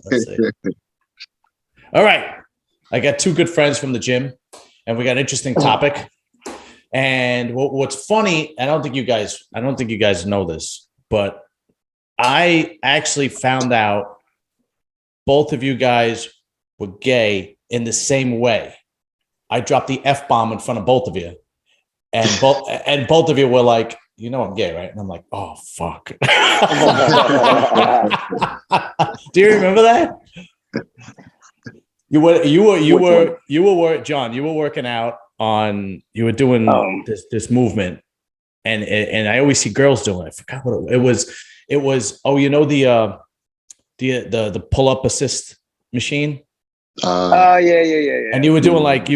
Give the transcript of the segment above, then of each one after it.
Let's see. All right. I got two good friends from the gym, and we got an interesting topic. And what's funny, I don't think you guys know this, but I actually found out both of you guys were gay in the same way. I dropped the F-bomb in front of both of you, and both of you were like, "You know I'm gay, right?" And I'm like, "Oh fuck." Do you remember that? You were John. You were working out on. You were doing this movement, and I always see girls doing it. I forgot what it was. It was the pull up assist machine. Yeah. And you were doing like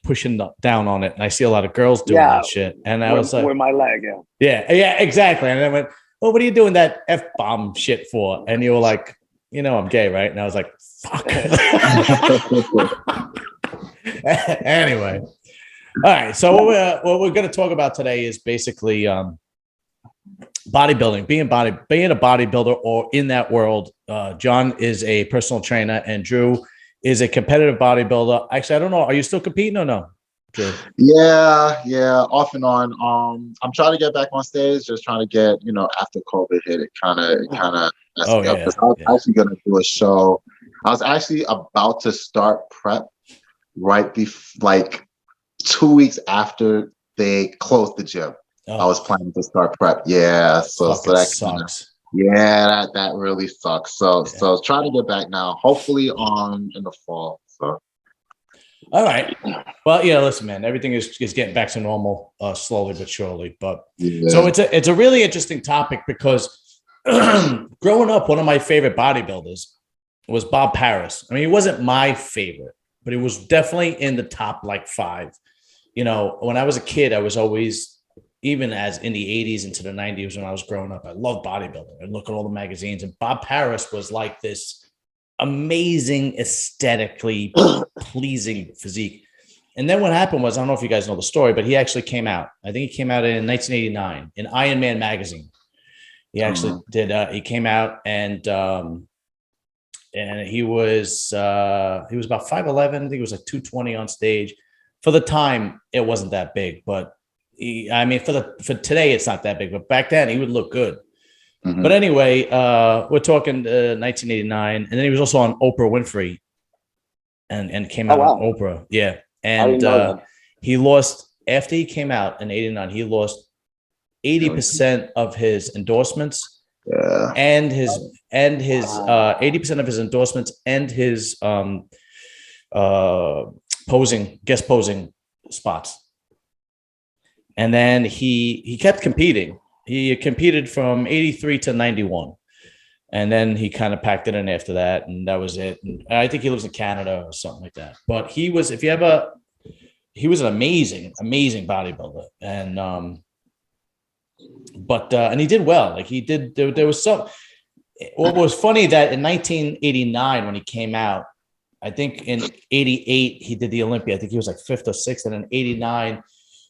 pushing down on it, and I see a lot of girls doing that shit. And I was like, with my leg, yeah, exactly. And I went, "Well, what are you doing that F-bomb shit for?" And you were like, "You know, I'm gay, right?" And I was like, "Fuck." Anyway, all right. So what we're going to talk about today is basically bodybuilding, being a bodybuilder or in that world. John is a personal trainer, and Drew is a competitive bodybuilder. Actually, I don't know. Are you still competing or no, Drew? Yeah, off and on. I'm trying to get back on stage, just trying to get, after COVID hit, it kind of messed me up. Because I was actually going to do a show. I was actually about to start prep right before, like 2 weeks after they closed the gym. I was planning to start prep. Yeah, so that sucks. That really sucks. So trying to get back now. Hopefully in the fall. So. All right. Well, yeah. Listen, man. Everything is getting back to normal slowly but surely. But so it's a really interesting topic because growing up, one of my favorite bodybuilders was Bob Paris. I mean, he wasn't my favorite, but he was definitely in the top like 5. When I was a kid, I was always, even as in the 80s into the 90s when I was growing up, I loved bodybuilding. I'd look at all the magazines, and Bob Paris was like this amazing, aesthetically pleasing physique. And then what happened was, I don't know if you guys know the story, but he actually came out. I think he came out in 1989 in Iron Man magazine. He actually did. He came out and he was about 5'11". I think he was like 220 on stage. For the time, it wasn't that big, but for today, it's not that big, but back then he would look good. Mm-hmm. But anyway, we're talking 1989, and then he was also on Oprah Winfrey, and came out on Oprah. Yeah, and he lost after he came out in '89. He lost 80% of his endorsements, and his 80% of his endorsements and his guest posing spots. And then he kept competing. He competed from 83 to 91. And then he kind of packed it in after that. And that was it. And I think he lives in Canada or something like that. But he was an amazing bodybuilder. And, and he did well. Like he did, there was some, what was funny that in 1989, when he came out, I think in 88, he did the Olympia. I think he was like 5th or 6th. And in 89,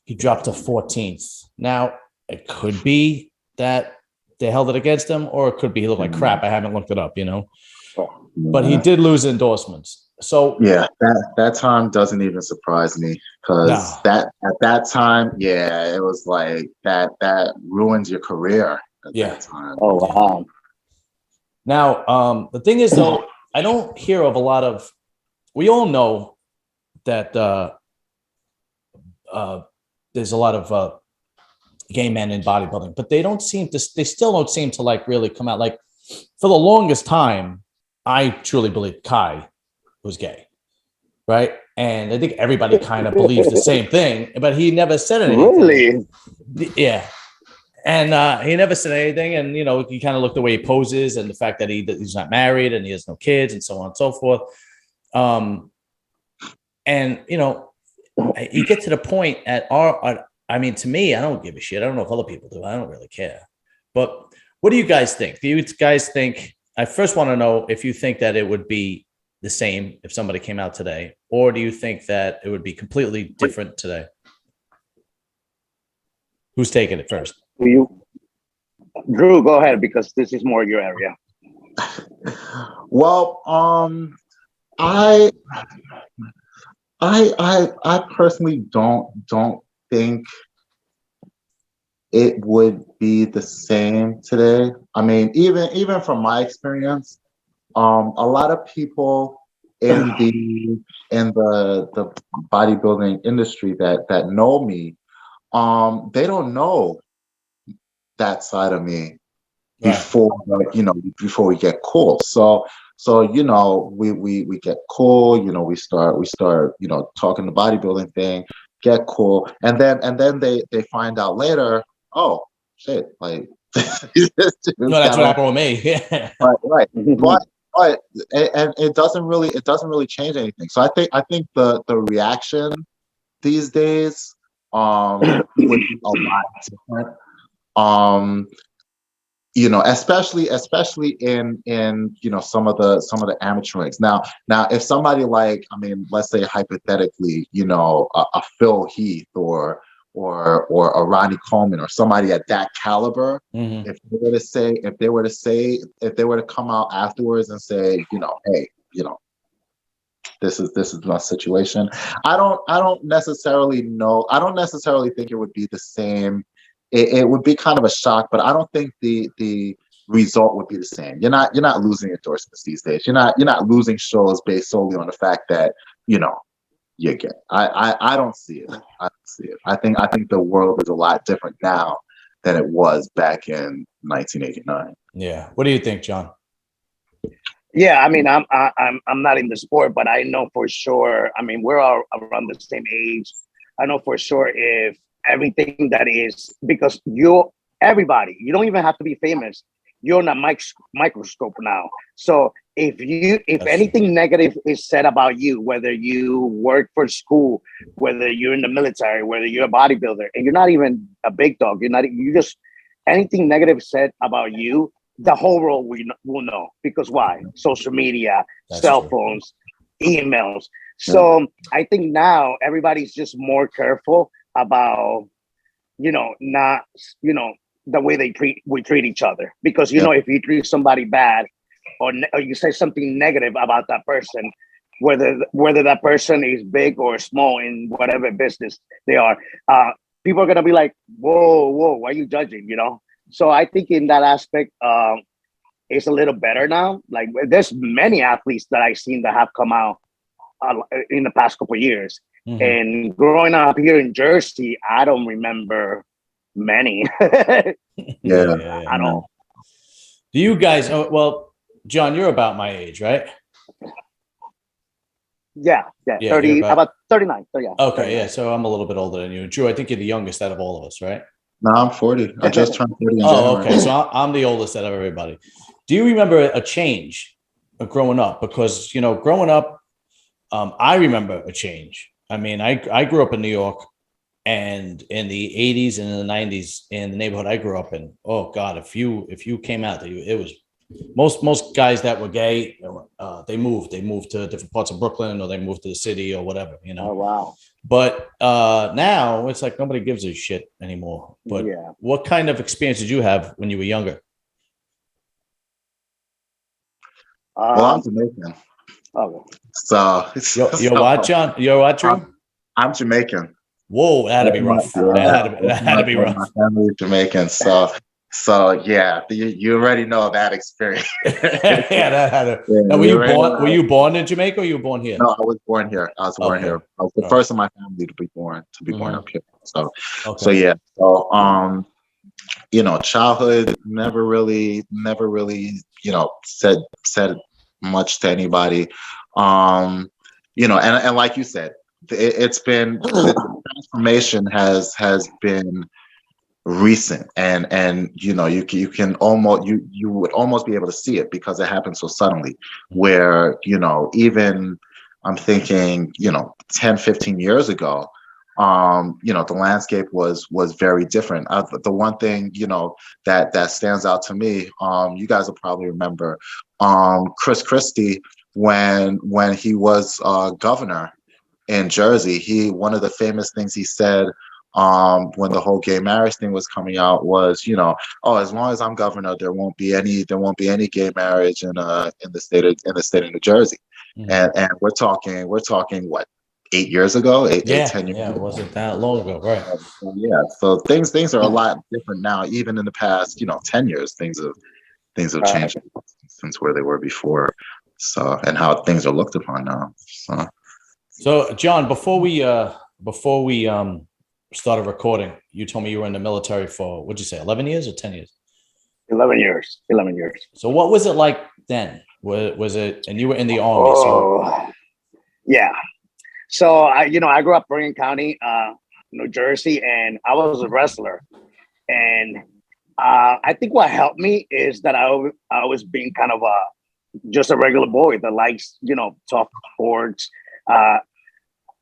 he dropped to 14th. Now, it could be that they held it against him, or it could be he looked like crap. I haven't looked it up, But he did lose endorsements. So yeah, that time doesn't even surprise me because at that time, it was like that ruins your career at that time. Oh wow. Now, the thing is though, I don't hear of a lot of. We all know that there's a lot of gay men in bodybuilding, but they still don't seem to like really come out. Like for the longest time, I truly believed Kai was gay, right? And I think everybody kind of believes the same thing, but he never said anything. Really? Yeah. And he never said anything. And, he kind of looked the way he poses and the fact that he's not married and he has no kids and so on and so forth. You get to the point to me, I don't give a shit. I don't know if other people do. I don't really care. But what do you guys think? Do you guys think, I first want to know if you think that it would be the same if somebody came out today, or do you think that it would be completely different today? Who's taking it first? Drew, go ahead, because this is more your area. Well, I personally don't think it would be the same today. I mean, even from my experience, a lot of people in the bodybuilding industry that know me, they don't know that side of me before, before we get cool. So we get cool. We start talking the bodybuilding thing, get cool, and then they find out later. Oh shit! Like no, that's what happened with me. Yeah. Right. But and it doesn't really change anything. So I think the reaction these days would be a lot different. Especially in some of the amateur ranks. Now if somebody like, I mean, let's say hypothetically, a Phil Heath or a Ronnie Coleman or somebody at that caliber, if they were to come out afterwards and say, hey, this is my situation. I don't necessarily think it would be the same. It would be kind of a shock, but I don't think the result would be the same. You're not losing endorsements these days. You're not losing shows based solely on the fact that you're gay. I don't see it. I don't see it. I think the world is a lot different now than it was back in 1989. Yeah. What do you think, John? Yeah, I mean, I'm not in the sport, but I know for sure. I mean, we're all around the same age. I know for sure if everything that is, because everybody, you don't even have to be famous. You're on a microscope now. So if anything negative is said about you, whether you work for school, whether you're in the military, whether you're a bodybuilder, and you're not even a big dog, you just anything negative said about you, the whole world will know. Because why? Social media, cell phones, emails. So I think now everybody's just more careful about, not, the way we treat each other. Because, if you treat somebody bad or you say something negative about that person, whether that person is big or small in whatever business they are, people are going to be like, whoa, why are you judging, So I think in that aspect, it's a little better now. Like there's many athletes that I've seen that have come out in the past couple of years. And growing up here in Jersey, I don't remember many. Yeah. I don't. Do you guys? Well, John, you're about my age, right? Yeah. 30, about 39. So yeah. Okay, 39. yeah. So I'm a little bit older than you. Drew, I think you're the youngest out of all of us, right? No, I'm 40. I just turned 40 in January. Okay. So I'm the oldest out of everybody. Do you remember a change growing up? Because, growing up, I remember a change. I mean, I grew up in New York, and in the 80s and in the 90s in the neighborhood I grew up in, oh God, if you came out, it was most guys that were gay, they moved to different parts of Brooklyn, or they moved to the city or whatever, Oh, wow. But now it's like nobody gives a shit anymore. But what kind of experience did you have when you were younger? Well, I'm Jamaican. Okay. So you're what, John? You're what, Drew? I'm Jamaican. Whoa, that had to be rough. That had to be rough. My family is Jamaican, so yeah, you already know that experience. Yeah, that had to. Now, were you born in Jamaica, or you were born here? No, I was born here. I was born here. I was the first in my family to be born up here. So yeah. So childhood never really said much to anybody. And like you said, it's been the transformation has been recent, and you can almost you would almost be able to see it because it happened so suddenly, where even I'm thinking 10, 15 years ago, the landscape was very different. The one thing that stands out to me, you guys will probably remember Chris Christie when he was governor in Jersey. One of the famous things he said when the whole gay marriage thing was coming out was, oh, as long as I'm governor, there won't be any gay marriage in the state of New Jersey. And we're talking what, 8 years ago, 10 years yeah, it ago. wasn't that long ago, right? Yeah, so things are a lot different now. Even in the past, 10 years, things have changed since where they were before. So, and how things are looked upon now. So John, before we started recording, you told me you were in the military for, what'd you say, 11 years or 10 years? 11 years. 11 years. So what was it like then? Was it, and you were in the Army? Oh, yeah. So I grew up in Bergen County, New Jersey, and I was a wrestler. And I think what helped me is that I was being kind of just a regular boy that likes, tough sports. I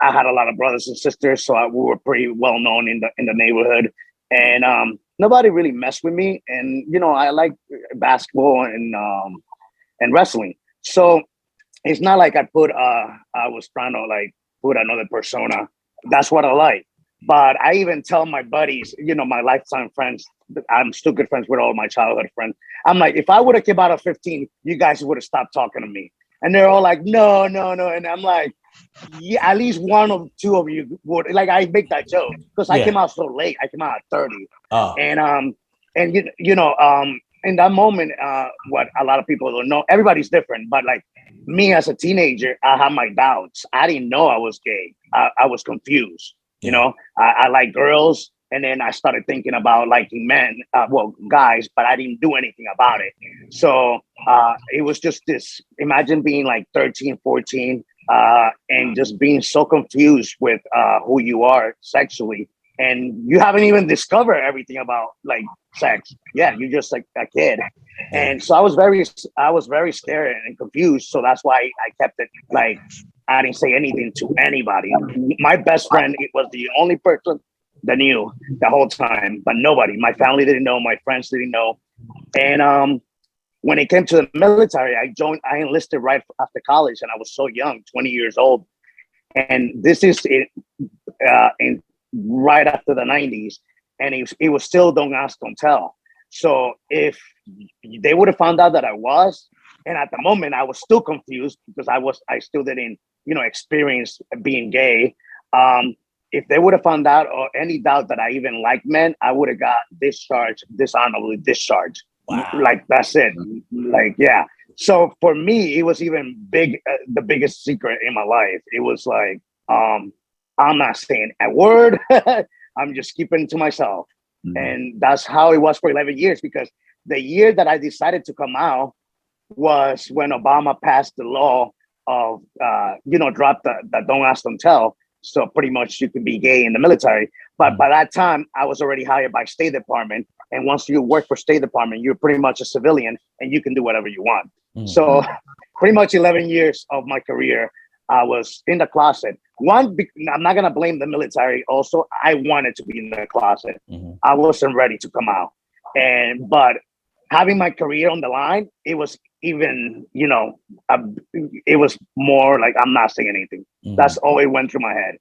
had a lot of brothers and sisters, so we were pretty well known in the neighborhood. And nobody really messed with me. And I like basketball and wrestling. So it's not like I was trying to like put another persona. That's what I like. But I even tell my buddies, my lifetime friends, I'm still good friends with all my childhood friends. I'm like, if I would have came out of 15, you guys would have stopped talking to me. And they're all like, no. And I'm like, yeah, at least one or two of you would. Like, I make that joke because I came out so late. I came out at 30. Oh. And in that moment, what a lot of people don't know, everybody's different, but like me as a teenager, I had my doubts. I didn't know I was gay. I was confused. I like girls, and then I started thinking about liking men, guys, but I didn't do anything about it. So it was just this, imagine being like 13, 14, and just being so confused with who you are sexually. And you haven't even discovered everything about like sex. Yeah, you're just like a kid. And so I was very scared and confused. So that's why I kept it like, I didn't say anything to anybody. My best friend, it was the only person that knew the whole time, but nobody. My family didn't know. My friends didn't know. And when it came to the military, I enlisted right after college, and I was so young, 20 years old. And this is in right after the 90s, and it was still don't ask, don't tell. So if they would have found out that I was, and at the moment I was still confused because I still didn't experience being gay. If they would have found out or any doubt that I even liked men, I would have got dishonorably discharged. Wow. Like that's it. Like, yeah. So for me, it was even the biggest secret in my life. It was like, I'm not saying a word. I'm just keeping it to myself. Mm-hmm. And that's how it was for 11 years, because the year that I decided to come out was when Obama passed the law of, drop the don't ask, don't tell. So pretty much you can be gay in the military. But by that time, I was already hired by State Department. And once you work for State Department, you're pretty much a civilian and you can do whatever you want. Mm-hmm. So pretty much 11 years of my career, I was in the closet. I'm not going to blame the military. Also, I wanted to be in the closet. Mm-hmm. I wasn't ready to come out. But having my career on the line, it was even, it was more like, I'm not saying anything. Mm-hmm. That's all it went through my head.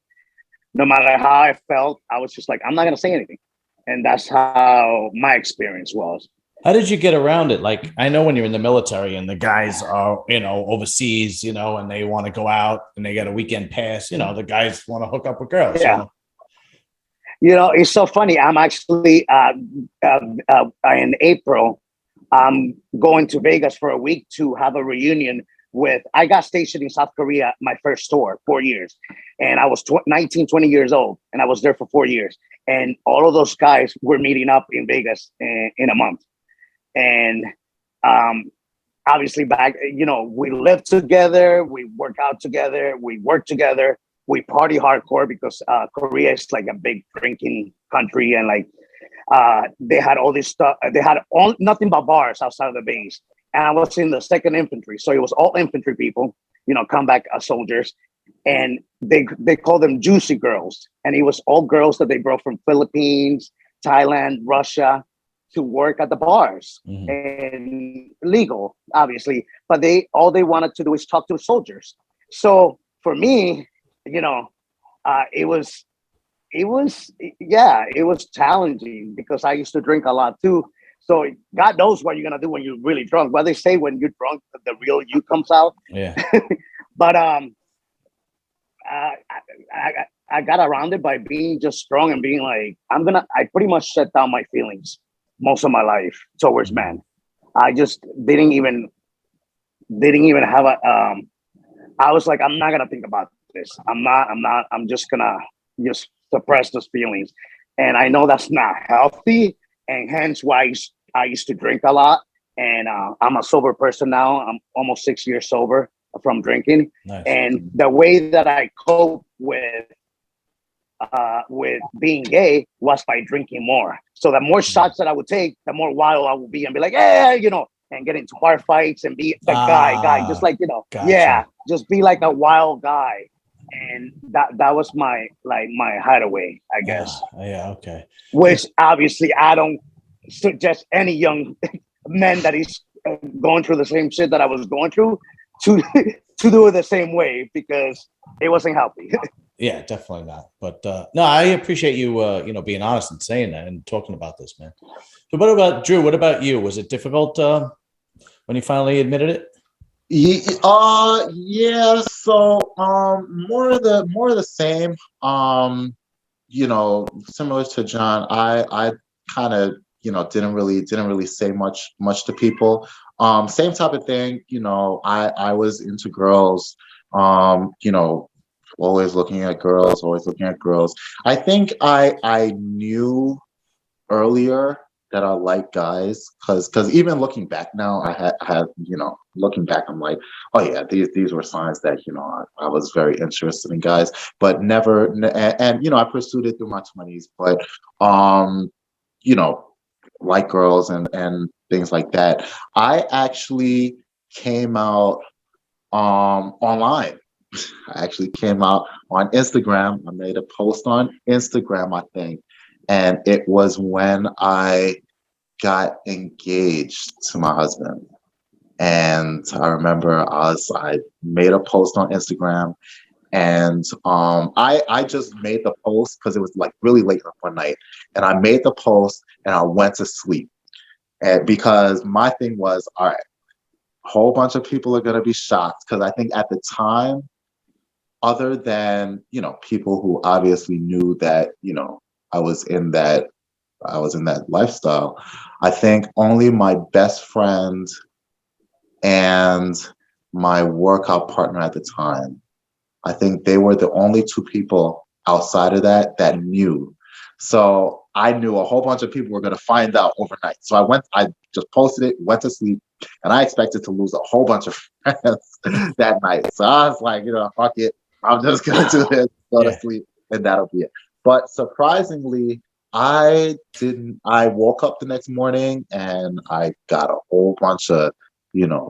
No matter how I felt, I was just like, I'm not going to say anything. And that's how my experience was. How did you get around it? Like, I know when you're in the military and the guys are, overseas, and they want to go out and they get a weekend pass, the guys want to hook up with girls. Yeah. It's so funny. I'm actually in April, I'm going to Vegas for a week to have a reunion I got stationed in South Korea, my first tour, 4 years. And I was 19, 20 years old, and I was there for 4 years. And all of those guys were meeting up in Vegas in a month. And obviously back, we live together, we work out together, we work together, we party hardcore because Korea is like a big drinking country. And like they had all this stuff. They had nothing but bars outside of the base. And I was in the 2nd Infantry. So it was all infantry people, comeback soldiers. And they called them juicy girls. And it was all girls that they brought from Philippines, Thailand, Russia, to work at the bars. Mm-hmm. And legal, obviously, but all they wanted to do is talk to soldiers. So for me, it was it was challenging because I used to drink a lot too. So God knows what you're gonna do when you're really drunk. What they say, when you're drunk, the real you comes out. Yeah. But I got around it by being just strong and being like, I pretty much shut down my feelings most of my life towards men. I just didn't even have I was like, I'm not gonna think about this. I'm just gonna just suppress those feelings. And I know that's not healthy. And hence why I used to drink a lot. And I'm a sober person now. I'm almost 6 years sober from drinking. Nice. And the way that I cope with being gay was by drinking more. So the more shots that I would take, the more wild I would be and be like, yeah, and get into bar fights and be the guy, just like, gotcha. just be like a wild guy. And that was my hideaway, I guess. Yeah, okay. Which obviously I don't suggest any young man that is going through the same shit that I was going through to do it the same way, because it wasn't healthy. Yeah, definitely not. But no, I appreciate you, being honest and saying that and talking about this, man. So what about Drew? What about you? Was it difficult when you finally admitted it? Yeah. So more of the same. Similar to John, I kind of didn't really say much to people. Same type of thing. I was into girls. Always looking at girls. I think I knew earlier that I like guys, because even looking back now, I had looking back, I'm like, oh yeah, these were signs that I was very interested in guys, but never, and I pursued it through my 20s, but like girls and things like that. I actually came out online. I actually came out on Instagram. I made a post on Instagram, I think. And it was when I got engaged to my husband. And I remember I made a post on Instagram, and I just made the post because it was like really late one night. And I made the post and I went to sleep. And because my thing was, all right, a whole bunch of people are gonna be shocked, because I think at the time, other than people who obviously knew that I was in that lifestyle, I think only my best friend and my workout partner at the time, I think they were the only two people outside of that knew. So I knew a whole bunch of people were going to find out overnight. So I just posted it, went to sleep, and I expected to lose a whole bunch of friends that night. So I was like, fuck it. I'm just going to do this, go to sleep, and that'll be it. But surprisingly, I didn't. I woke up the next morning and I got a whole bunch of,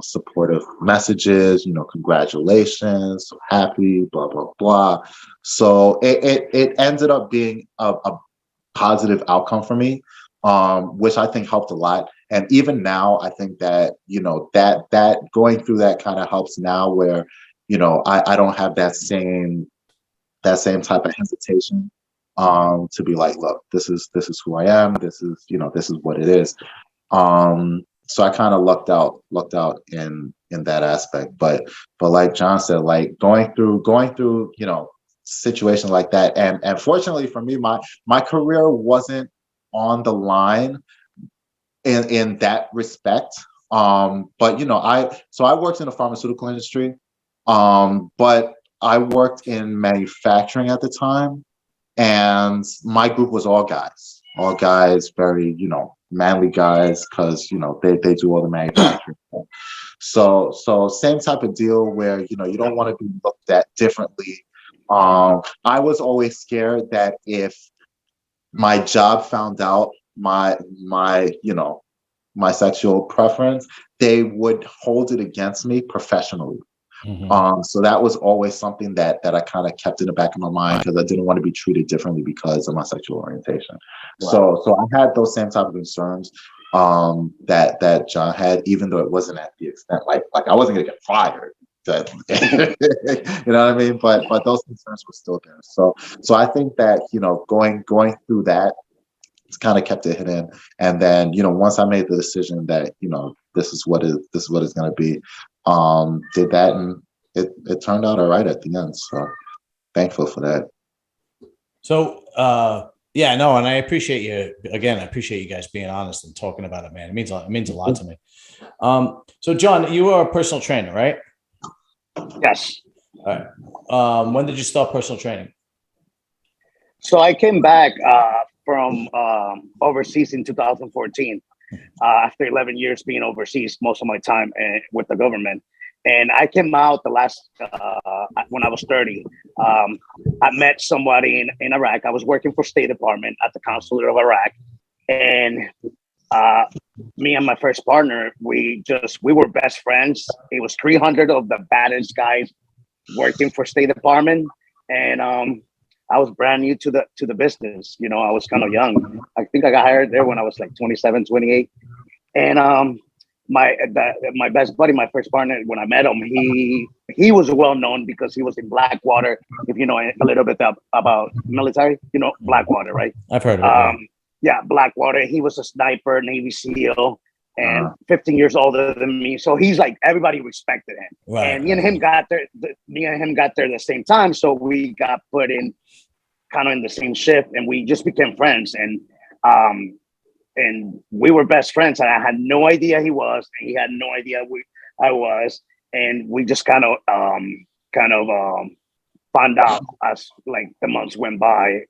supportive messages, congratulations, so happy, blah, blah, blah. So it ended up being a positive outcome for me, which I think helped a lot. And even now, I think that, that going through that kind of helps now, where, I don't have that same type of hesitation to be like, look, this is who I am. This is what it is. So I kind of lucked out in that aspect. But like John said, like going through, situations like that. And fortunately for me, my career wasn't on the line in that respect. But I worked in the pharmaceutical industry. But I worked in manufacturing at the time, and my group was all guys, very, manly guys, because, they do all the manufacturing. So same type of deal where, you don't want to be looked at differently. I was always scared that if my job found out my sexual preference, they would hold it against me professionally. Mm-hmm. So that was always something that I kind of kept in the back of my mind, because I didn't want to be treated differently because of my sexual orientation. Wow. So I had those same type of concerns that John had, even though it wasn't at the extent like I wasn't gonna get fired, that you know what I mean? But those concerns were still there. So I think that, you know, going through that, it's kind of kept it hidden. And then, you know, once I made the decision that, you know, this is what it's going to be, did that, and it turned out all right at the end. So thankful for that. So, yeah, no, and I appreciate you again. I appreciate you guys being honest and talking about it, man. It means a lot. It means a lot to me. So John, you are a personal trainer, right? Yes. All right. When did you start personal training? So I came back from overseas in 2014 after 11 years being overseas, most of my time with the government. And I came out the last, when I was 30, I met somebody in Iraq. I was working for State Department at the consulate of Iraq. And me and my first partner, we were best friends. It was 300 of the baddest guys working for State Department. And I was brand new to the business. You know, I was kind of young. I think I got hired there when I was like 27, 28. And my best buddy, my first partner, when I met him, he was well known because he was in Blackwater. If you know a little bit about military, you know Blackwater, right? I've heard of it. Yeah, Blackwater. He was a sniper, Navy SEAL, and 15 years older than me. So he's like, everybody respected him. Right, and me and him got there. Me and him got there at the same time. So we got put in kind of in the same shift, and we just became friends. And we were best friends, and I had no idea he was, and he had no idea I was, and we just kind of found out as like the months went by,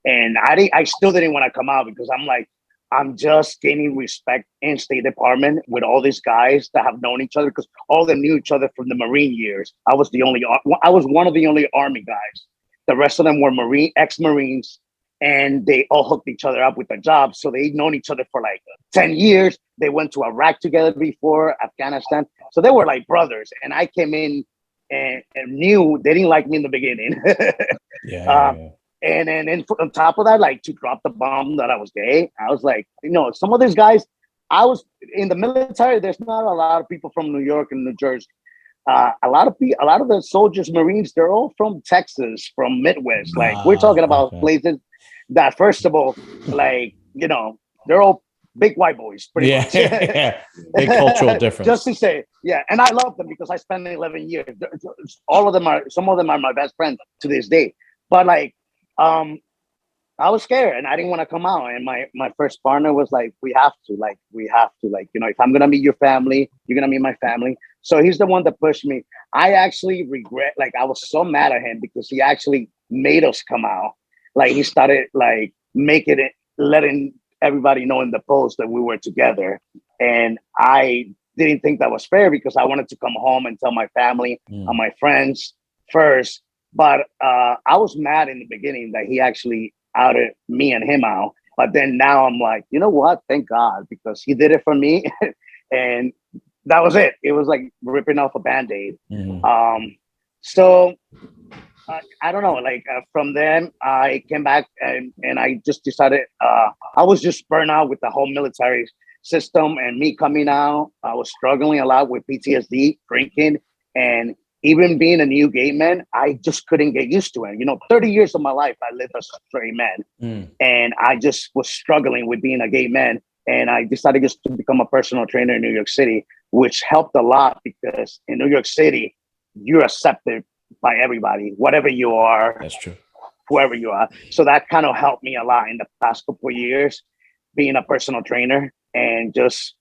and I still didn't want to come out because I'm like, I'm just gaining respect in State Department with all these guys that have known each other because all of them knew each other from the Marine years. I was one of the only Army guys. The rest of them were ex-Marines. And they all hooked each other up with a job. So they'd known each other for like 10 years. They went to Iraq together before, Afghanistan. So they were like brothers. And I came in and knew they didn't like me in the beginning. And then on top of that, like to drop the bomb that I was gay, I was like, you know, some of these guys, I was in the military. There's not a lot of people from New York and New Jersey. A lot of the soldiers, Marines, they're all from Texas, from Midwest. Like we're talking about places that, first of all, like, you know, they're all big white boys, pretty much. Yeah, big cultural difference. Just to say, yeah, and I love them because I spent 11 years. Some of them are my best friends to this day. But like, I was scared and I didn't want to come out. And my first partner was like, we have to, you know, if I'm gonna meet your family, you're gonna meet my family. So he's the one that pushed me. I actually regret, like, I was so mad at him because he actually made us come out. Like he started like letting everybody know in the post that we were together. And I didn't think that was fair because I wanted to come home and tell my family and my friends first. But I was mad in the beginning that he actually outed me and him out. But then now I'm like, you know what? Thank God, because he did it for me. And that was it. It was like ripping off a Band-Aid. So I don't know, like from then I came back and I just decided I was just burnt out with the whole military system and me coming out. I was struggling a lot with PTSD, drinking, and even being a new gay man, I just couldn't get used to it. You know, 30 years of my life, I lived as a straight man, and I just was struggling with being a gay man. And I decided just to become a personal trainer in New York City, which helped a lot because in New York City, you're accepted by everybody, whatever you are. That's true. Whoever you are. So that kind of helped me a lot in the past couple of years, being a personal trainer and just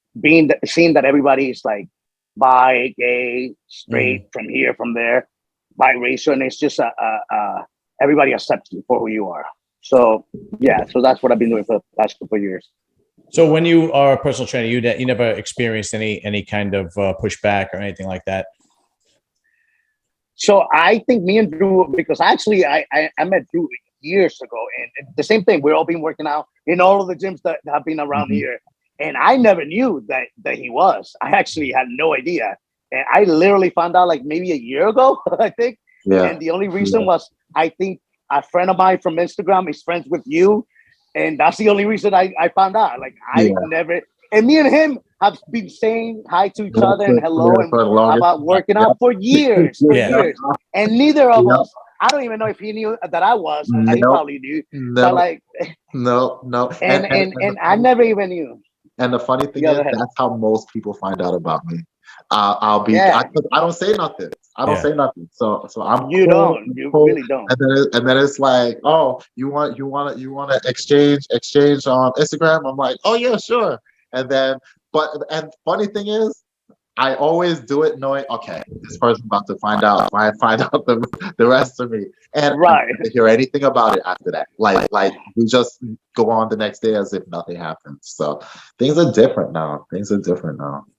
seeing that everybody is like bi, gay, straight, from here, from there, biracial, and it's just everybody accepts you for who you are. So yeah, so that's what I've been doing for the past couple of years. So when you are a personal trainer, you never experienced any kind of pushback or anything like that? So I think me and Drew, because actually I met Drew years ago, and the same thing. We've all been working out in all of the gyms that have been around here, and I never knew that he was. I actually had no idea, and I literally found out like maybe a year ago, I think. Yeah. And the only reason was I think a friend of mine from Instagram is friends with you, and that's the only reason I found out. Like I never, and me and him, have been saying hi to each other and hello and about working out for years, and neither of us. I don't even know if he knew that I was. He probably knew, but like, no, and I never even knew. And the funny thing is, that's how most people find out about me. I don't say nothing. I don't say nothing. So I'm you cool, don't. You cool. really don't. And then it's like, oh, you want to exchange on Instagram? I'm like, oh yeah, sure. And funny thing is, I always do it knowing, okay, this person's about to find out the rest of me, and I don't hear anything about it after that. Like we just go on the next day as if nothing happened. So things are different now.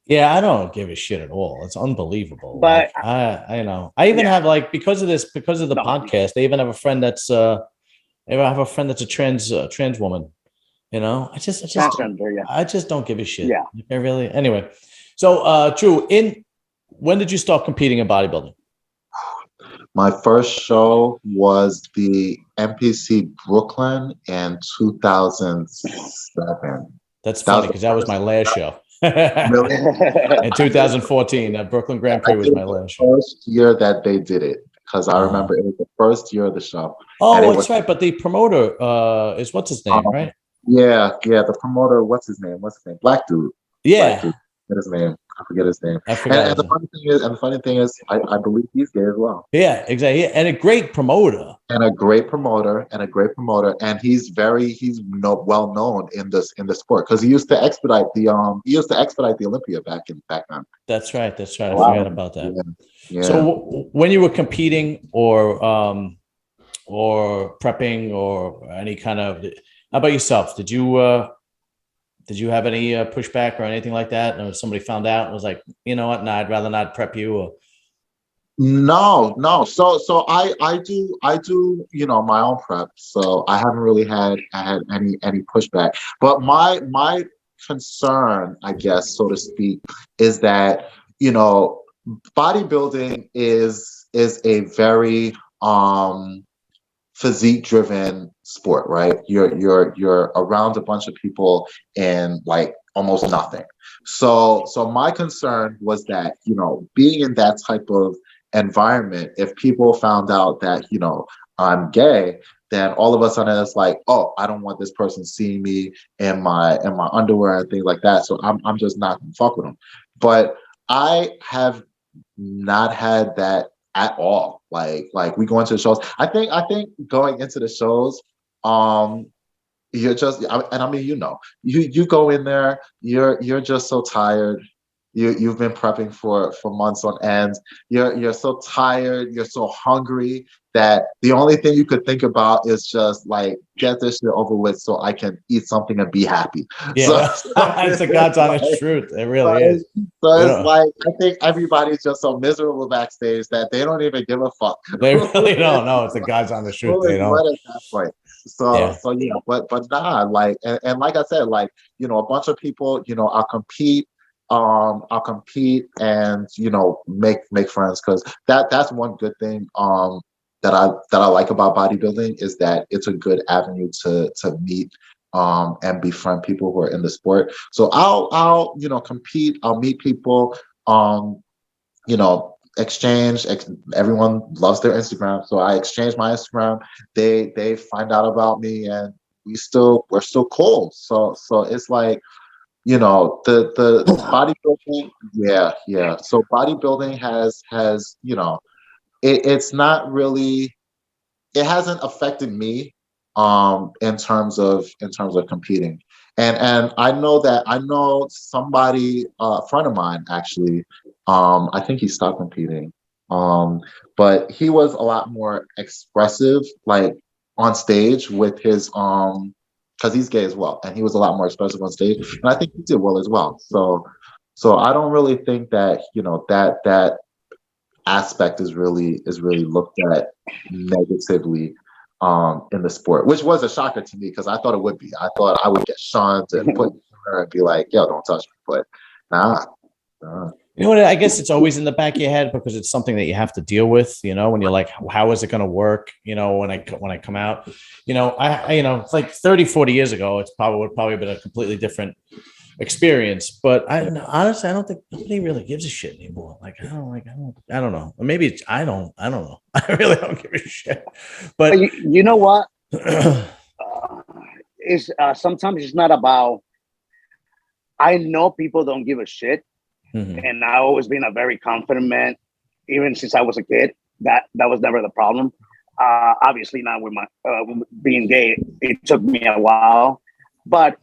Yeah, I don't give a shit at all. It's unbelievable. But like, I even have like because of the podcast. I even have a friend that's a trans woman. I just don't give a shit. Yeah. I really. Anyway, so Drew, when did you start competing in bodybuilding? My first show was the NPC Brooklyn in 2007. That's funny because that was my last show. Really? In 2014, Brooklyn Grand Prix was my last show. First year that they did it, because I remember it was the first year of the show. Oh, that's right. But the promoter is what's his name, right? Yeah. The promoter, what's his name? Black dude. Yeah. I forget his name. I forgot. And the funny thing is, I believe he's gay as well. Yeah, exactly. And a great promoter. And he's well known in the sport because he used to expedite the Olympia back then. That's right. I forgot about that. Yeah. So when you were competing or prepping or any kind of, how about yourself? Did you have any pushback or anything like that? Or somebody found out and was like, you know what? No, I'd rather not prep you. Or... No. So I do, my own prep. So I haven't really had any pushback. But my concern, I guess, so to speak, is that, bodybuilding is a very physique driven sport, right? You're around a bunch of people and like almost nothing. So my concern was that, being in that type of environment, if people found out that, I'm gay, then all of a sudden it's like, oh, I don't want this person seeing me in my underwear and things like that. So I'm just not gonna fuck with them. But I have not had that at all. Like we go into the shows. I think going into the shows, you're just, and I mean, you go in there, you're just so tired. You've been prepping for months on end. You're so tired. You're so hungry that the only thing you could think about is just like, get this shit over with so I can eat something and be happy. Yeah, it's the God's honest truth. It really is. So it's like, I think everybody's just so miserable backstage that they don't even give a fuck. They really don't know. It's the God's honest truth. They don't. At that point. So but nah, like, and like I said, like, a bunch of people, I'll compete and make friends, because that's one good thing that I like about bodybuilding, is that it's a good avenue to meet and befriend people who are in the sport. So I'll compete, I'll meet people, exchange. Everyone loves their Instagram, so I exchange my Instagram. They find out about me, and we're still cool. So it's like, the bodybuilding, yeah. So bodybuilding has it's not really, it hasn't affected me in terms of competing. And I know somebody, a friend of mine actually, I think he stopped competing. But he was a lot more expressive, like on stage with his because he's gay as well, and he was a lot more expressive on stage, and I think he did well as well. So I don't really think that that aspect is really looked at negatively in the sport, which was a shocker to me, because I thought it would be. I thought I would get shunned and put in her and be like, yo, don't touch me. But nah. You know what? I guess it's always in the back of your head, because it's something that you have to deal with, when you're like, how is it going to work? When I come out, it's like 30, 40 years ago, it's probably been a completely different experience. But honestly, I don't think nobody really gives a shit anymore. Like I don't know. Or maybe I don't know. I really don't give a shit. But you know what? Is sometimes it's not about. I know people don't give a shit, and I've always been a very confident man, even since I was a kid. That was never the problem. Obviously, not with my being gay. It took me a while, but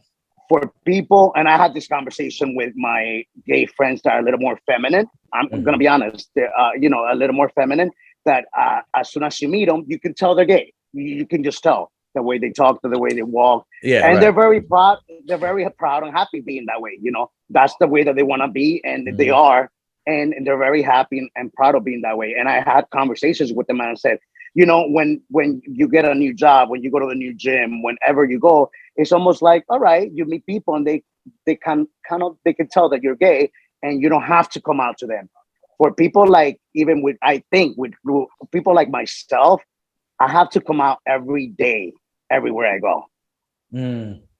for people, and I had this conversation with my gay friends that are a little more feminine. I'm gonna be honest. They're, a little more feminine. That as soon as you meet them, you can tell they're gay. You can just tell the way they talk, the way they walk. Yeah, and right. they're very proud. They're very proud and happy being that way. That's the way that they want to be, and they are, and they're very happy and proud of being that way. And I had conversations with them, and I said, when you get a new job, when you go to the new gym, whenever you go, it's almost like, all right, you meet people, and they can tell that you're gay, and you don't have to come out to them. For people like with people like myself, I have to come out every day, everywhere I go.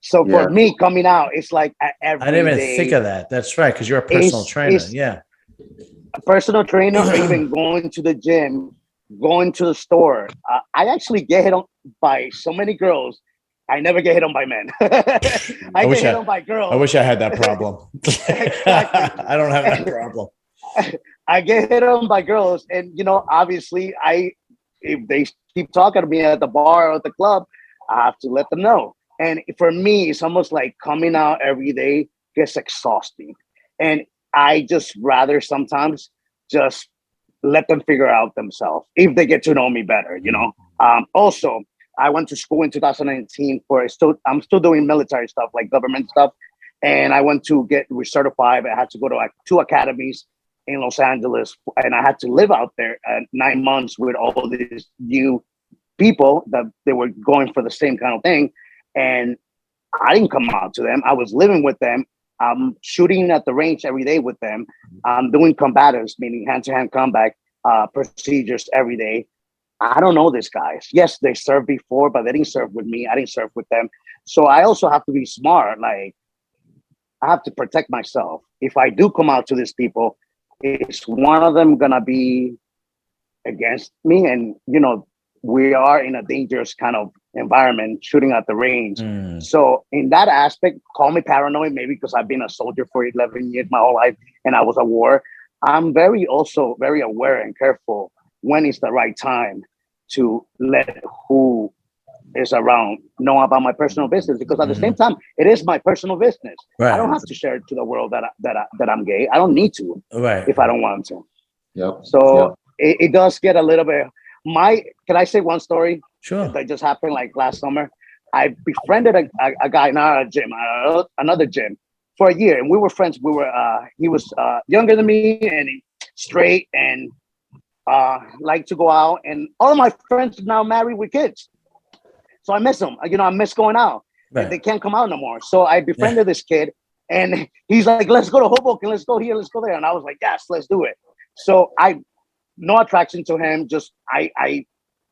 So for me, coming out, it's like every I didn't even day. think of that. That's right, because you're a personal trainer. Yeah. A personal trainer, or even going to the gym, going to the store. I actually get hit on by so many girls. I never get hit on by men. I get hit on by girls. I wish I had that problem. Exactly. I don't have that problem. I get hit on by girls, and obviously, if they keep talking to me at the bar or at the club, I have to let them know. And for me, it's almost like coming out every day gets exhausting, and I just rather sometimes just let them figure out themselves if they get to know me better. Also, I went to school in 2019 I'm still doing military stuff, like government stuff, and I went to get recertified. I had to go to like 2 academies in Los Angeles, and I had to live out there 9 months with all these new people that they were going for the same kind of thing. And I didn't come out to them. I was living with them. I'm shooting at the range every day with them. I'm doing combatives, meaning hand-to-hand combat procedures every day. I don't know these guys. Yes, they served before, but they didn't serve with me. I didn't serve with them. So I also have to be smart. Like, I have to protect myself. If I do come out to these people, is one of them gonna be against me? And we are in a dangerous kind of environment, shooting at the range. So in that aspect, call me paranoid, maybe because I've been a soldier for 11 years, my whole life, and I was at war. I'm very aware and careful when is the right time to let who is around know about my personal business, because at the same time, it is my personal business. Right. I don't have to share it to the world that I'm gay. I don't need to, if I don't want to. Yep. So it does get a little bit. Can I say one story? Sure. That just happened like last summer. I befriended a guy in our gym, another gym, for a year, and we were friends. He was younger than me and straight, and like to go out. And all of my friends are now married with kids. So I miss them. I miss going out. Right. They can't come out no more. So I befriended this kid, and he's like, let's go to Hoboken. Let's go here. Let's go there. And I was like, yes, let's do it. So no attraction to him. Just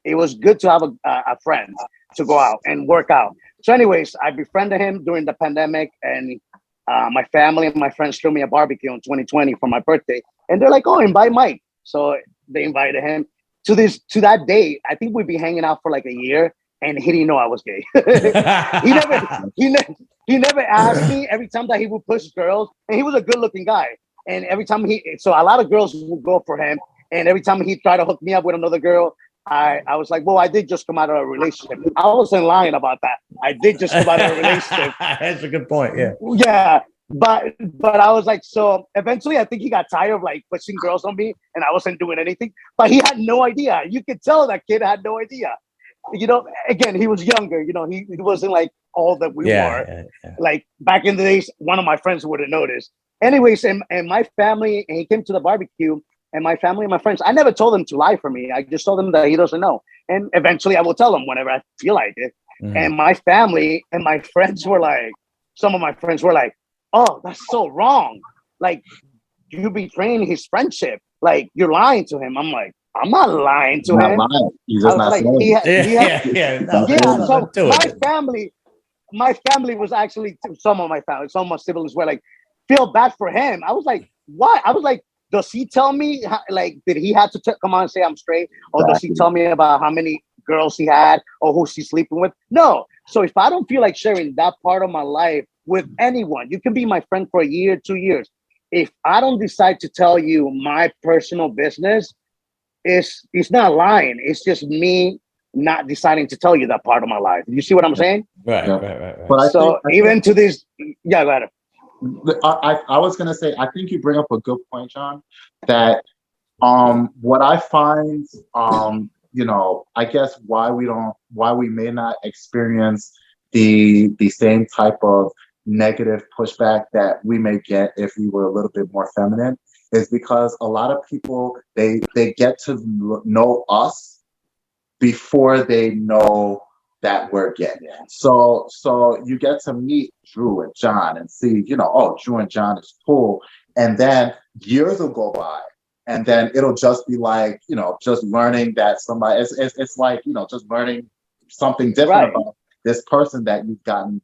it was good to have a friend to go out and work out. So anyways, I befriended him during the pandemic, and my family and my friends threw me a barbecue in 2020 for my birthday. And they're like, oh, invite Mike. So they invited him to that day. I think we'd be hanging out for like a year, and he didn't know I was gay. he never asked me. Every time that he would push girls, and he was a good looking guy. And every time so a lot of girls would go for him. And every time he tried to hook me up with another girl, I was like, well, I did just come out of a relationship. I wasn't lying about that. I did just come out of a relationship. That's a good point. Yeah. Yeah. But I was like, so eventually I think he got tired of like pushing girls on me, and I wasn't doing anything. But he had no idea. You could tell that kid had no idea. Again, he was younger. He wasn't like all that we were. Yeah. Like back in the days, one of my friends would have noticed. Anyways, and my family, and he came to the barbecue, and my family and my friends, I never told them to lie for me. I just told them that he doesn't know. And eventually I will tell him whenever I feel like it. And my family and my friends were like, some of my friends were like, oh, that's so wrong. Like, you betraying his friendship. Like, you're lying to him. I'm like, I'm not lying to him. Lying. He's just not like, saying. So my family, my family was actually, some of my family, some of my siblings were like, feel bad for him. I was like, what? I was like, does he tell me, like, did he have to come on and say I'm straight? Or does he tell me about how many girls he had or who she's sleeping with? No. So if I don't feel like sharing that part of my life with anyone, you can be my friend for a year, 2 years. If I don't decide to tell you my personal business, it's not lying. It's just me not deciding to tell you that part of my life. You see what I'm saying? Right. But so even to this, yeah, go ahead. I was gonna say, I think you bring up a good point, John, that what I find, I guess why we may not experience the same type of negative pushback that we may get if we were a little bit more feminine is because a lot of people, they get to know us before they know that we're gay. So you get to meet Drew and John and see, oh, Drew and John is cool. And then years will go by. And then it'll just be like, just learning that somebody, it's like, just learning something different about this person that you've gotten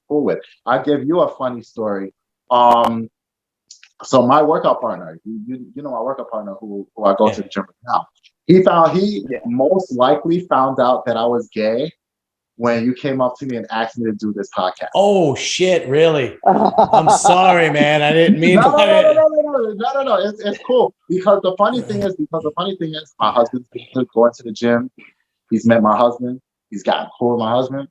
cool with. I'll give you a funny story. So my workout partner, you know my workout partner who I go to the gym with now, he most likely found out that I was gay when you came up to me and asked me to do this podcast. Oh shit! Really? I'm sorry, man. I didn't mean. No. It's cool because the funny thing is, my husband's been going to the gym. He's met my husband. He's gotten cool with my husband.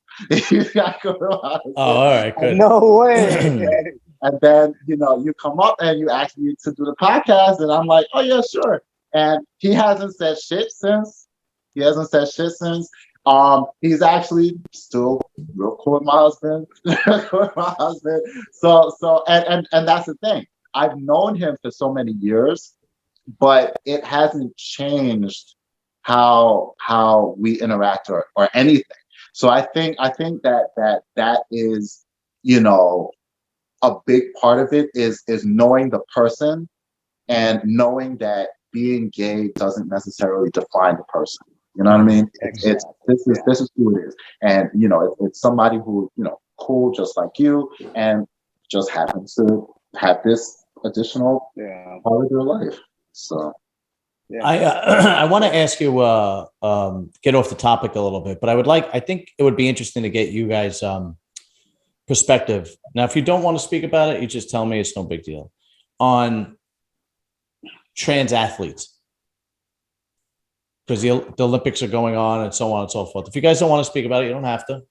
Oh, all right, good. No way. And then you come up and you ask me to do the podcast, and I'm like, oh yeah, sure. And he hasn't said shit since. He's actually still real cool with my husband. So and that's the thing. I've known him for so many years, but it hasn't changed how we interact or anything. So I think that is, a big part of it is knowing the person and knowing that being gay doesn't necessarily define the person. You know what I mean? Exactly. This is who it is. And it's somebody who, cool just like you and just happens to have this additional part of their life. So I want to ask you get off the topic a little bit, but I think it would be interesting to get you guys perspective. Now, if you don't want to speak about it, you just tell me, it's no big deal. On trans athletes, because the Olympics are going on and so on and so forth. If you guys don't want to speak about it, you don't have to.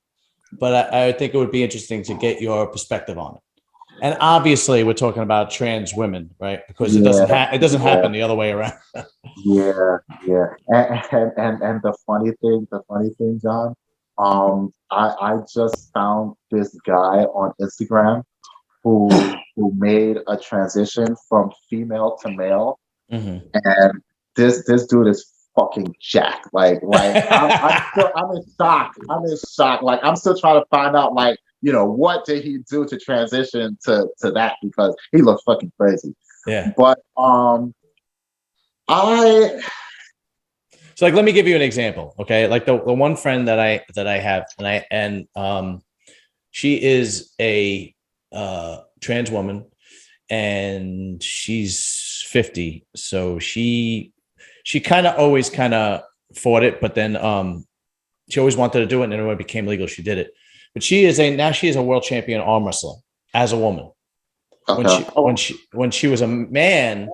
But I think it would be interesting to get your perspective on it. And obviously, we're talking about trans women, right? Because it doesn't happen the other way around. Yeah. And the funny thing, John, I just found this guy on Instagram who made a transition from female to male, and this dude is fucking jacked. Like I'm in shock. Like I'm still trying to find out, like, what did he do to transition to that, because he looks fucking crazy. Yeah. But So, like, let me give you an example, okay? Like the one friend that I have, and she is a trans woman, and she's 50. So she kind of always fought it, but then she always wanted to do it, and then when it became legal, she did it. But she is a world champion arm wrestler as a woman. Okay. When she was a man,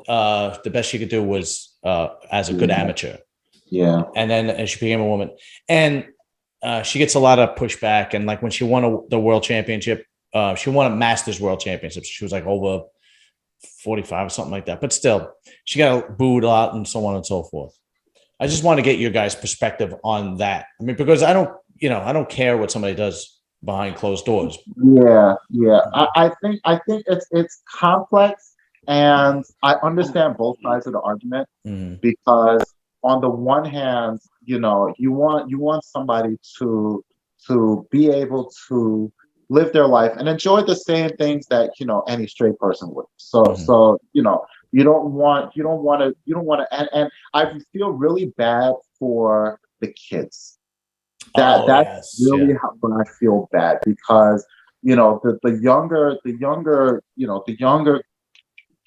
the best she could do was as a good amateur. Yeah. And then she became a woman, and she gets a lot of pushback. And like when she won the world championship, she won a Masters World Championship. She was like over 45 or something like that. But still, she got booed a lot and so on and so forth. I just want to get your guys' perspective on that. I mean, because I don't care what somebody does behind closed doors. Yeah. I think it's complex, and I understand both sides of the argument, because on the one hand, you want somebody to be able to live their life and enjoy the same things that any straight person would. So you don't want to, and I feel really bad for the kids. That's really when I feel bad, because the younger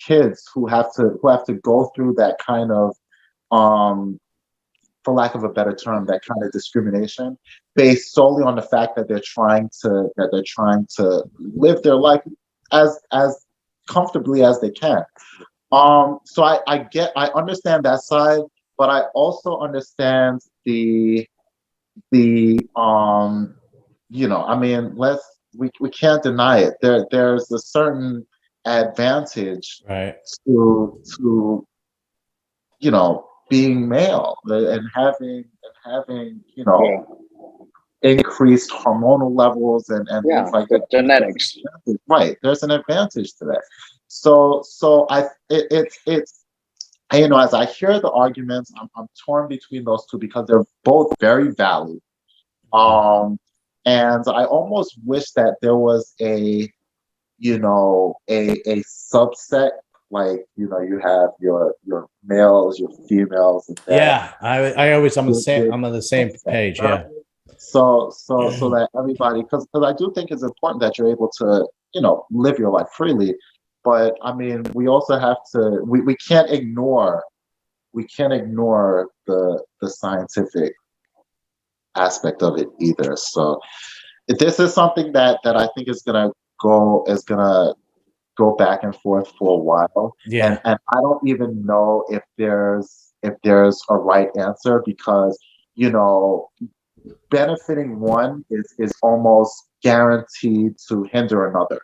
kids who have to go through that kind of, for lack of a better term, that kind of discrimination based solely on the fact that they're trying to live their life as comfortably as they can. So I understand that side, but I also understand we can't deny it. There's a certain advantage to being male and having increased hormonal levels and things like that. Genetics. Right. There's an advantage to that. So it's as I hear the arguments, I'm torn between those two because they're both very valid. And I almost wish that there was a subset, like you have your males, your females, and I always I'm on the same page. So that everybody, because I do think it's important that you're able to live your life freely, but I mean we also have to we can't ignore the scientific aspect of it either. So this is something that I think is gonna go back and forth for a while. And I don't even know if there's a right answer, because benefiting one is almost guaranteed to hinder another.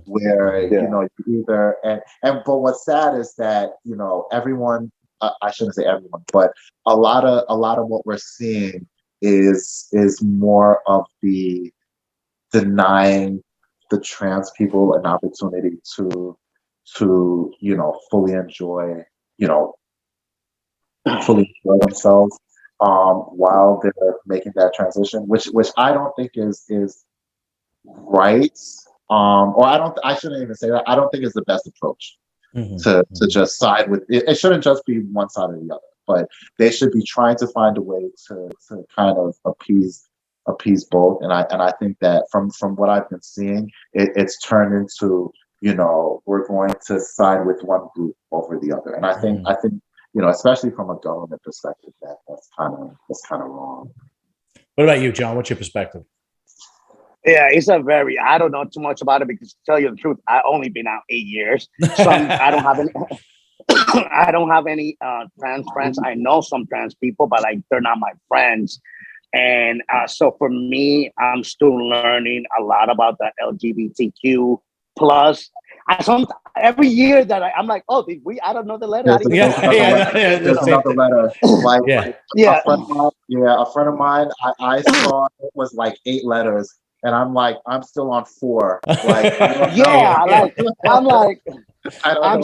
Where you either but what's sad is that everyone, I shouldn't say everyone, but a lot of what we're seeing is more of the denying the trans people an opportunity to fully enjoy themselves while they're making that transition, which I don't think is right. Or I shouldn't even say that. I don't think it's the best approach to just side with it. It shouldn't just be one side or the other, but they should be trying to find a way to kind of appease both. And I think that from what I've been seeing, it's turned into we're going to side with one group over the other. And I think especially from a government perspective, that's kind of wrong. What about you, John? What's your perspective? Yeah, it's I don't know too much about it, because to tell you the truth, I've only been out 8 years. So I don't have any I don't have any trans friends. I know some trans people, but they're not my friends. And so for me, I'm still learning a lot about the LGBTQ plus. Every year that I'm like, oh, I don't know the letter. There's another letter. A friend of mine, I saw it was like 8 letters. And I'm like, I'm still on 4. Like, I'm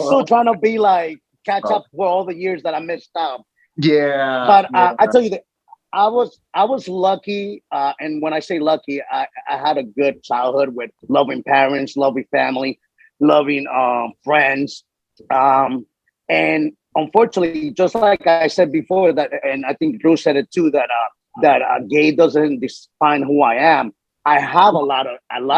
still trying to be like catch up for all the years that I missed out. Yeah. But I tell you that I was lucky, and when I say lucky, I had a good childhood with loving parents, loving family, loving friends, and unfortunately, just like I said before, that, and I think Drew said it too, that gay doesn't define who I am. I have a lot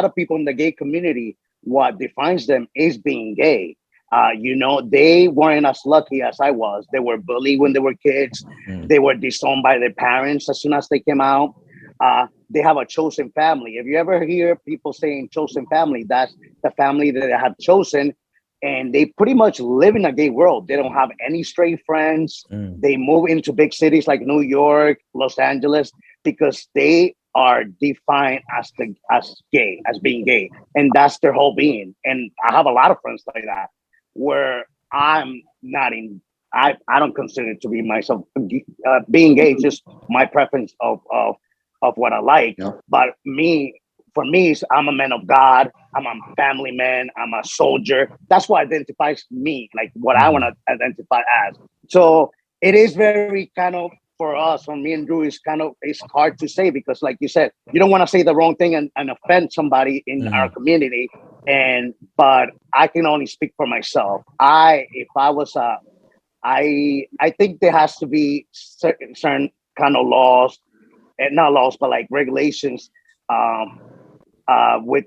of people in the gay community. What defines them is being gay. They weren't as lucky as I was. They were bullied when they were kids. They were disowned by their parents as soon as they came out. They have a chosen family. If you ever hear people saying chosen family, that's the family that they have chosen. And they pretty much live in a gay world. They don't have any straight friends. They move into big cities like New York, Los Angeles, because they are defined as gay, as being gay. And that's their whole being. And I have a lot of friends like that, where I'm not in, I don't consider it to be myself. Being gay is just my preference of what I like. Yeah. But for me, I'm a man of God. I'm a family man. I'm a soldier. That's what identifies me, like what I want to identify as. So it is very kind of, for me and Drew, it's hard to say, because like you said, you don't want to say the wrong thing and offend somebody in our community. But I can only speak for myself. I think there has to be certain kind of laws not laws, but like regulations with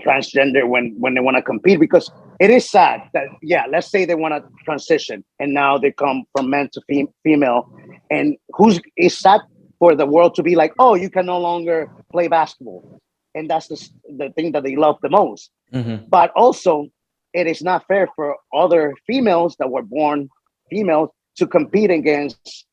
transgender when they want to compete, because it is sad that, yeah, let's say they want to transition and now they come from men to female, and it's sad for the world to be like, oh, you can no longer play basketball, and that's the thing that they love the most. Mm-hmm. But also, it is not fair for other females that were born females to compete against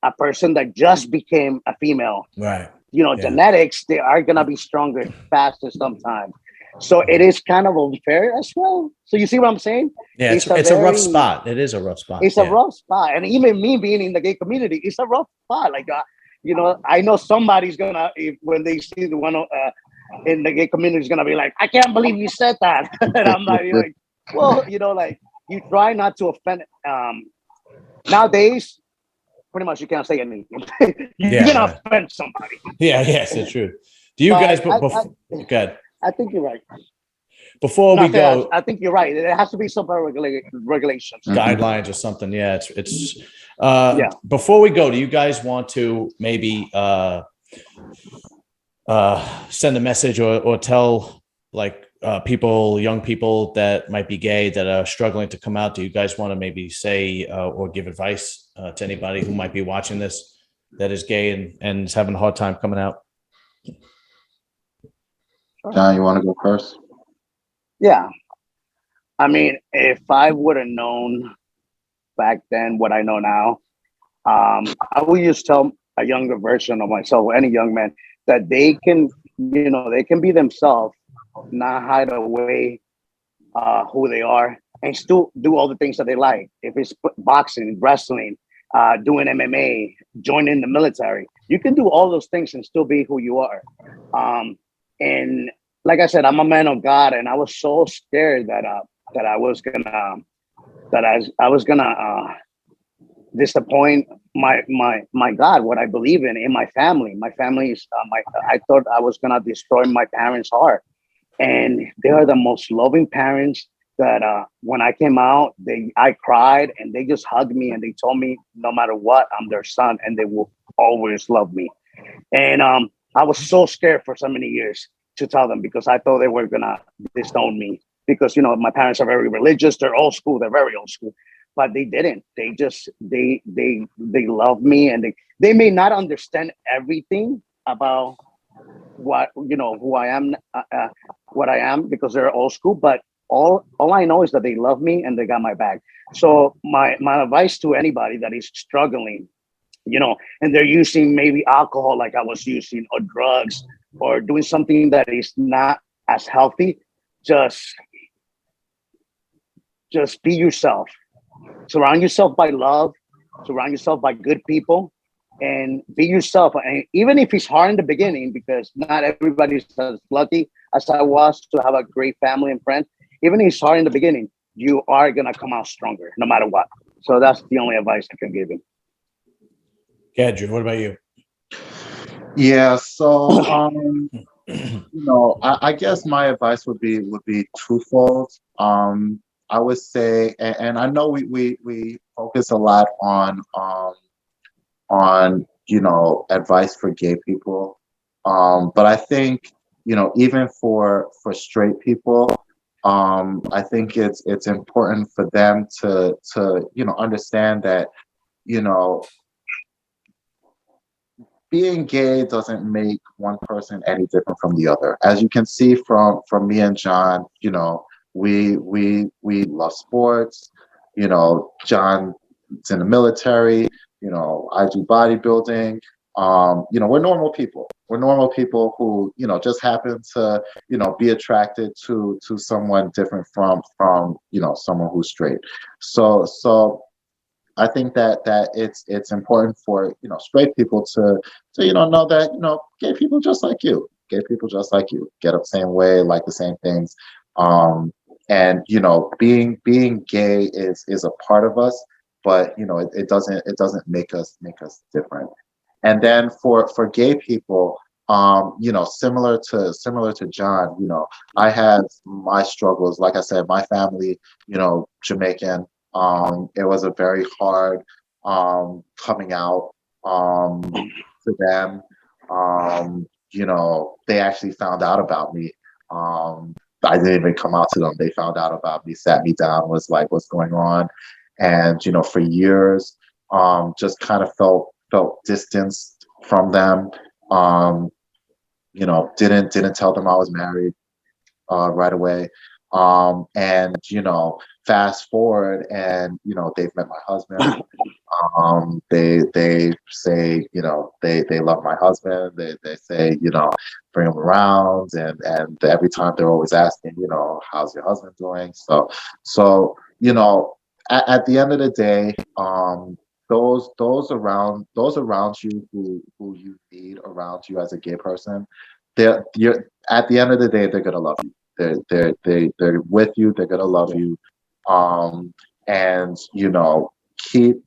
a person that just became a female. Right. Genetics, they are gonna be stronger faster sometimes. So it is kind of unfair as well. So you see what I'm saying? Yeah, it's a rough spot. It is a rough spot. It's a rough spot. And even me being in the gay community, it's a rough spot. Like, I know somebody's gonna, when they see the one in the gay community, is gonna be like, I can't believe you said that. And I'm like, well, like, you try not to offend. Nowadays, pretty much you can't say anything. You're gonna offend somebody. Yeah, yes, it's true. Do you guys? Good. I think you're right. Before we go, I think you're right. There has to be some regulations, guidelines, or something. Yeah, it's. Before we go, do you guys want to maybe send a message or tell like young people that might be gay that are struggling to come out? Do you guys want to maybe say or give advice to anybody who might be watching this that is gay and is having a hard time coming out? John, you want to go first? Yeah. I mean, if I would have known back then what I know now, I would just tell a younger version of myself, or any young man, that they can, they can be themselves, not hide away who they are, and still do all the things that they like. If it's boxing, wrestling, doing MMA, joining the military, you can do all those things and still be who you are. And like I said, I'm a man of God, and I was so scared that I was gonna disappoint my God, what I believe in my family. My family is I thought I was gonna destroy my parents' heart, and they are the most loving parents. That when I came out, I cried, and they just hugged me, and they told me no matter what, I'm their son, and they will always love me. And I was so scared for so many years to tell them, because I thought they were gonna disown me, because my parents are very religious. They're old school. They're very old school, but they didn't. They just they love me, and they may not understand everything about what who I am, what I am, because they're old school. But all I know is that they love me and they got my back. So my advice to anybody that is struggling, and they're using maybe alcohol like I was using, or drugs, or doing something that is not as healthy, just be yourself. Surround yourself by love, surround yourself by good people, and be yourself. And even if it's hard in the beginning, because not everybody's as lucky as I was to have a great family and friends, even if it's hard in the beginning, you are gonna come out stronger no matter what. So that's the only advice I can give you. Yeah, Drew, what about you? Yeah, so I guess my advice would be twofold. I would say, and I know we focus a lot on advice for gay people, but I think even for straight people, I think it's important for them to understand that being gay doesn't make one person any different from the other. As you can see from me and John, we love sports. John's in the military. I do bodybuilding. We're normal people. We're normal people who just happen to be attracted to someone different from someone who's straight. So I think that it's important for straight people to know that gay people just like you. Gay people just like you get up the same way, like the same things, and being gay is a part of us, but it doesn't make us different. And then for gay people, similar to John, I have my struggles. Like I said, my family, Jamaican. It was a very hard coming out. to them. You know, they actually found out about me. I didn't even come out to them. They found out about me, sat me down, was like, what's going on? And, you know, for years, just kind of felt distanced from them. You know, didn't tell them I was married right away. And, you know, fast forward and, you know, they've met my husband. They say, you know, they love my husband. They say, you know, bring him around, and every time they're always asking, you know, how's your husband doing? So you know, at the end of the day, those around you who you need around you as a gay person, you're at the end of the day, they're gonna love you. They're with you. They're gonna love you. And you know, keep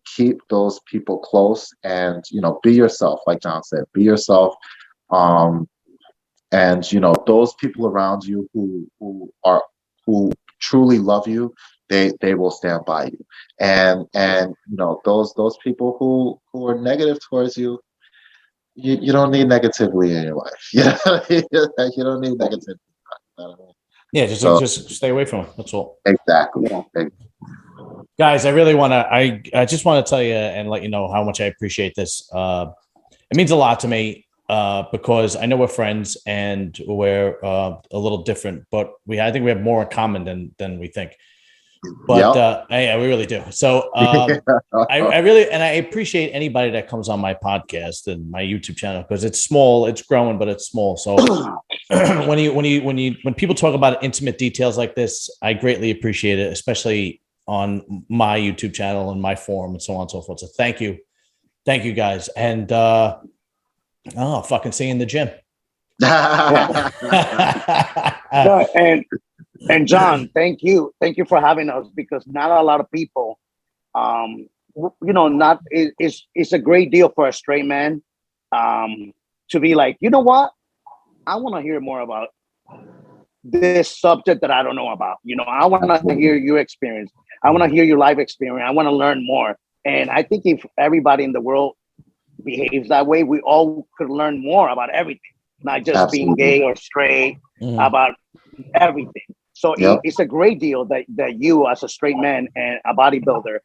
those people close, and you know, be yourself. Like John said, be yourself. And you know, those people around you who truly love you, they will stand by you. And you know, those people who are negative towards you, you don't need negativity in your life. You don't need negativity. Yeah, just stay away from them. That's all. Exactly. Yeah. Guys, I really want to. I just want to tell you and let you know how much I appreciate this. It means a lot to me because I know we're friends and we're a little different, but I think we have more in common than we think. But yeah, we really do. So I really, and I appreciate anybody that comes on my podcast and my YouTube channel, because it's small, it's growing, but it's small. So when people talk about intimate details like this, I greatly appreciate it, especially on my YouTube channel and my forum and so on and so forth. So thank you guys. And fucking see you in the gym. No, and John, thank you for having us, because not a lot of people, you know, it's a great deal for a straight man to be like, you know what, I want to hear more about this subject that I don't know about. You know, I want to hear your experience. I want to hear your life experience. I want to learn more. And I think if everybody in the world behaves that way, we all could learn more about everything, not just being gay or straight, about everything. So it's a great deal that you, as a straight man and a bodybuilder,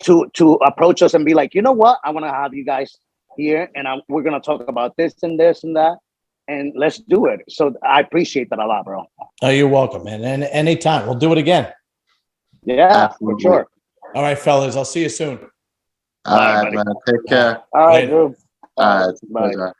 to approach us and be like, you know what, I want to have you guys here, and we're gonna talk about this and this and that, and let's do it. So I appreciate that a lot, bro. Oh, you're welcome, man. And anytime, we'll do it again. Yeah, for sure. All right, fellas, I'll see you soon. All right, man. Take care. All right, bro. All right. Bye. Pleasure.